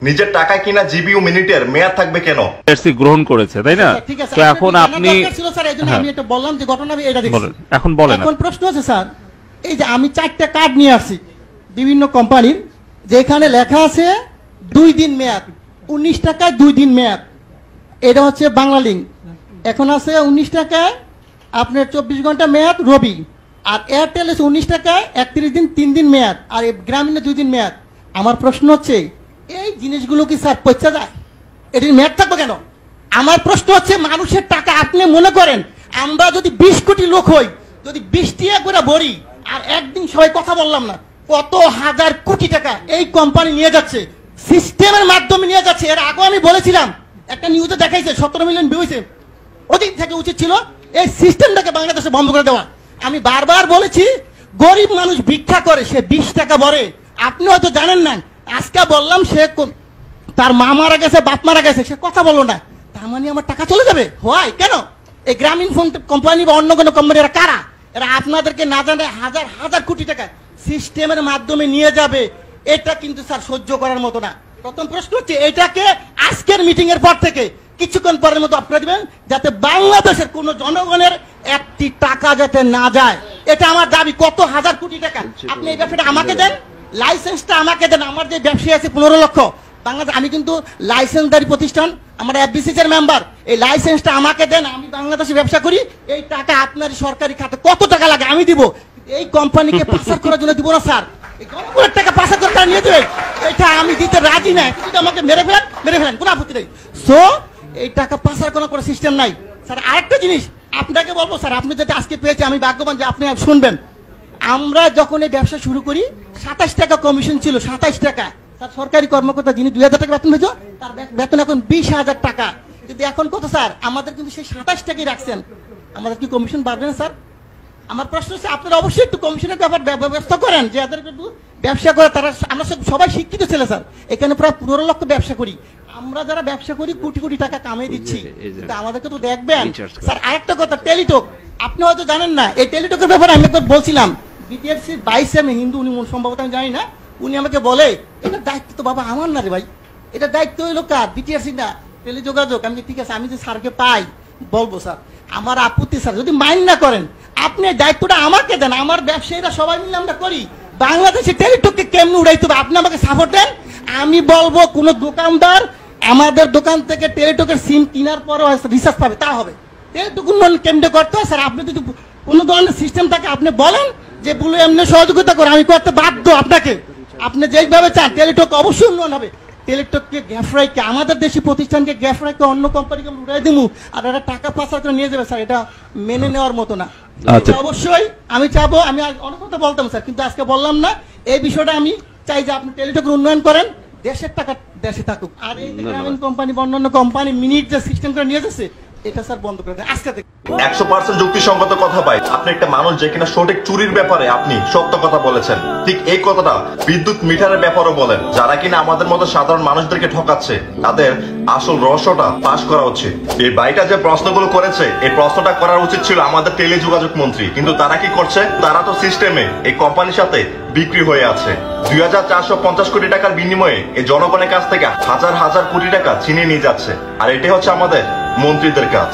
নিজের টাকায় কিনা জিবি ও মিনিটের মেয়াদ থাকবে কেন? এসসি গ্রহণ করেছে, তাই না? তো এখন আপনি আমি এটা বললাম যে ঘটনা আমি এটা দেখছি। এখন বলেন। এখন প্রশ্ন আছে স্যার, এই যে আমি 4টা কার্ড নিয়ে আসছি বিভিন্ন কোম্পানির, যেখানে লেখা আছে 2 দিন মেয়াদ, 19 টাকায় 2 দিন মেয়াদ। এটা হচ্ছে বাংলালিংক। এখন আছে 19 টাকায় আপনার 24 ঘন্টা মেয়াদ রবি, আর এয়ারটেল আছে 19 টাকায় 31 দিন 3 দিন মেয়াদ, আর গ্রামীণে 2 দিন মেয়াদ। আমার প্রশ্ন হচ্ছে এই জিনিসগুলো কি স্যার পয়সা যায়? এটির মেয়াদ থাকবে কেন? আমার প্রশ্ন হচ্ছে মানুষের টাকা আপনি মনে করেন আমরা যদি 20 কোটি লোক হই, যদি 20 টাকা করে ভরি, আর একদিন সবাই কথা বললাম না, কত হাজার কোটি টাকা এই কোম্পানি নিয়ে যাচ্ছে, সিস্টেমের মাধ্যমে নিয়ে যাচ্ছে। এর আগে আমি বলেছিলাম, একটা নিউজে দেখাইছে 17 মিলিয়ন ভিউ হয়েছে। ওদিন থেকে উচিত ছিল এই সিস্টেমটাকে বাংলাদেশে বন্ধ করে দেওয়া। আমি বারবার বলেছি গরিব মানুষ ভিক্ষা করে, সে 20 টাকা ভরে, আপনি হয়তো জানেন না। আজকে বললাম সে তার মা মারা গেছে, বাপ মারা গেছে, সে কথা বললো না, তার মানে আমার টাকা চলে যাবে? হয় কেন? এই গ্রামীণ ফোন কোম্পানি বা অন্য কোনো কোম্পানি এরা কারা? এরা আপনাদেরকে না জানে হাজার হাজার কোটি টাকা সিস্টেমের মাধ্যমে নিয়ে যাবে। এটা কিন্তু স্যার সহ্য করার মতো না। প্রথম প্রশ্ন হচ্ছে এটাকে আজকের মিটিং এর পর থেকে কিছুক্ষণ পরের মতো আপনারা দিবেন, যাতে বাংলাদেশের কোন জনগণের একটি টাকা যাতে না যায়। এটা আমার দাবি। কত হাজার কোটি টাকা আপনি এই ব্যবসাটা আমাকে দেন, লাইসেন্সটা আমাকে দেন। আমার যে ব্যবসায়ী আছে 15 লক্ষ বাংলাদেশ, আমি কিন্তু লাইসেন্সদারি প্রতিষ্ঠান, আমরা এফবিসিসি এর মেম্বার। এই লাইসেন্সটা আমাকে দেন, আমি বাংলাদেশে ব্যবসা করি। এই টাকা আপনার সরকারি খাতে কত টাকা লাগে আমি দিব, এই কোম্পানিকে পাচার করার জন্য দিব না স্যার। এই জনগণের টাকা পাচার করে তারা নিয়ে দেবে, এটা আমি দিতে রাজি না। কিন্তু আমাকে মেরে ফেলেন, কোনো আপত্তি নেই। সো এই টাকা পাচার করার কোনো সিস্টেম নাই স্যার। আরেকটা জিনিস আপনাকে বলবো স্যার, আপনি যেটা আজকে পেয়েছে আমি ভাগ্যবান যে আপনি শুনবেন। আমরা যখন এই ব্যবসা শুরু করি 27 টাকা কমিশন ছিল, 27 টাকা। স্যার সরকারি কর্মকর্তা যিনি 2000 টাকা বেতন পেয়েছে, তার বেতন এখন 20,000 টাকা। কিন্তু এখন কত স্যার? আমাদের কিন্তু সেই 27 টাকাই রাখছেন। আমাদের কি কমিশন বাড়বে না স্যার? আমার প্রশ্ন হচ্ছে আপনারা অবশ্যই একটু কমিশনের ব্যাপার ব্যবস্থা করেন, যে এদের একটু ব্যবসা করে তারা। আমরা সবাই শিক্ষিত ছেলে স্যার, এখানে প্রায় 15 লক্ষ ব্যবসা করি। আমরা যারা ব্যবসা করি কোটি কোটি টাকা কামিয়ে দিচ্ছি, আমাদেরকে তো দেখবেন স্যার। আরেকটা কথা, টেলিটক আপনি হয়তো জানেন না। এই টেলিটকের ব্যাপারে আমি একবার বলছিলাম, বিটিআরসির 22 আমি হিন্দু, উনি সম্ভবত আমি জানি না, উনি আমাকে বলে এটা দায়িত্ব তো বাবা আমার না রে ভাই, এটা দায়িত্ব হইলো কার? বিটিআরসি না, টেলিযোগাযোগ। আমি ঠিক আছে, আমি যে স্যারকে পাই বলবো স্যার, আমার আপত্তি স্যার, যদি মাইন্ড না করেন আপনি দায়িত্বটা আমাকে দেন। আমার ব্যবসায়ীরা সবাই মিলে আমরা করি। বাংলাদেশে টেলিটককে কেমনে উড়াইতে হবে আপনি আমাকে সাপোর্ট দেন। আমি বলবো কোন দোকানদার আমাদের দোকান থেকে টেলিটকের সিম কেনার পরও রিচার্জ পাবে, তা হবে। টেলিটক উন্নয়ন কেন্দ্র করতে হয় স্যার। আপনি যদি কোনো ধরনের সিস্টেম থাকে আপনি বলেন যে বলে এমনি সহযোগিতা করে, আমি করতে বাধ্য আপনাকে। আপনি যেভাবে চান টেলিটক অবশ্যই উন্নয়ন হবে। টেলিটককে গ্যাফরাইকে, আমাদের দেশি প্রতিষ্ঠানকে গ্যাফরাইকে অন্য কোম্পানিকে উড়াই দিব, আর এরা টাকা পাচার করে নিয়ে যাবে স্যার, এটা মেনে নেওয়ার মতো না। অবশ্যই আমি চাবো, আমি অনেক কথা বলতাম স্যার, কিন্তু আজকে বললাম না। এই বিষয়টা আমি চাই যে আপনি টেলিটকের উন্নয়ন করেন, দেশের টাকা দেশে থাকুক। আর এই গ্রামীণ কোম্পানি বা অন্যান্য কোম্পানি মিনিট যে সিস্টেম করে নিয়ে যাচ্ছে, এটা স্যার বন্ধ করে দেন আজকে থেকে। 100% যুক্তিসঙ্গত কথা পাই। আপনি একটা মানুষ যে কিনা সঠিক চুরির ব্যাপারে আপনি সত্য কথা বলেছেন, ঠিক এই কথাটা বিদ্যুৎ মিটারের ব্যাপারও বলেন। যারা কিনা আমাদের মতো সাধারণ মানুষদেরকে ঠকাচ্ছে, তাদের আসল রহস্যটা ফাঁস করা উচিত। এই ভাইটা যে প্রশ্নগুলো করেছে, এই প্রশ্নটা করার উচিত ছিল আমাদের টেলিযোগাযোগ মন্ত্রী। কিন্তু তারা কি করছে? তারা তো সিস্টেমে এই কোম্পানির সাথে বিক্রি হয়ে আছে। 2450 কোটি টাকার বিনিময়ে এই জনগণের কাছ থেকে হাজার হাজার কোটি টাকা ছিনিয়ে নিয়ে যাচ্ছে। আর এটাই হচ্ছে আমাদের মন্ত্রীদের কাজ।